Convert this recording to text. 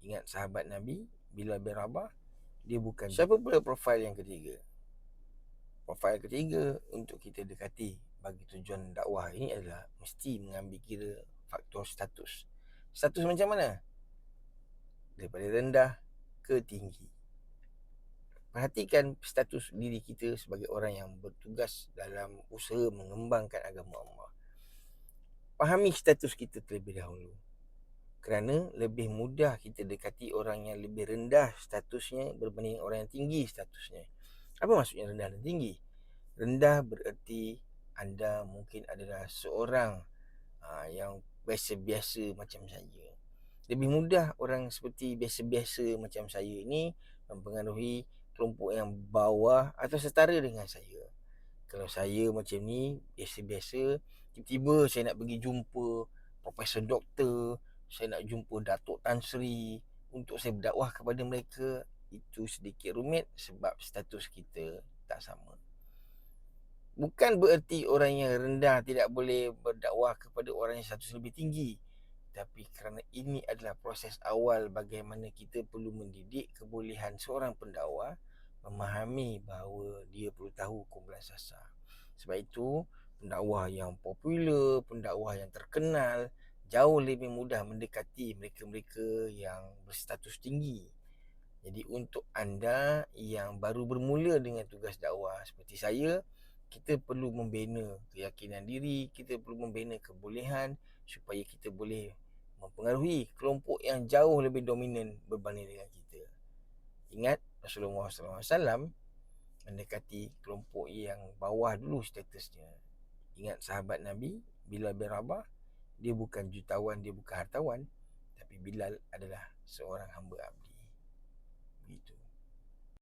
Ingat sahabat Nabi Bilal bin Rabah, dia bukan. Siapa pula profil yang ketiga? Profil ketiga untuk kita dekati bagi tujuan dakwah ini adalah mesti mengambil kira faktor status. Status macam mana? Daripada rendah ke tinggi. Perhatikan status diri kita sebagai orang yang bertugas dalam usaha mengembangkan agama Allah. Fahami status kita terlebih dahulu, kerana lebih mudah kita dekati orang yang lebih rendah statusnya berbanding orang yang tinggi statusnya. Apa maksudnya rendah dan tinggi? Rendah bererti anda mungkin adalah seorang yang biasa-biasa macam saya. Lebih mudah orang seperti biasa-biasa macam saya ni mempengaruhi kelompok yang bawah atau setara dengan saya. Kalau saya macam ni, biasa-biasa, tiba-tiba saya nak pergi jumpa Profesor Doktor, saya nak jumpa Datuk Tan Sri untuk saya berdakwah kepada mereka, itu sedikit rumit sebab status kita tak sama. Bukan bererti orang yang rendah tidak boleh berdakwah kepada orang yang status lebih tinggi, tapi kerana ini adalah proses awal bagaimana kita perlu mendidik kebolehan seorang pendakwah memahami bahawa dia perlu tahu kumpulan sasar. Sebab itu, pendakwah yang popular, pendakwah yang terkenal jauh lebih mudah mendekati mereka-mereka yang berstatus tinggi. Jadi untuk anda yang baru bermula dengan tugas dakwah seperti saya, kita perlu membina keyakinan diri, kita perlu membina kebolehan supaya kita boleh mempengaruhi kelompok yang jauh lebih dominan berbanding dengan kita. Ingat, Rasulullah SAW mendekati kelompok yang bawah dulu statusnya. Ingat sahabat Nabi Bilal bin Rabah, dia bukan jutawan, dia bukan hartawan, tapi Bilal adalah seorang hamba abdi.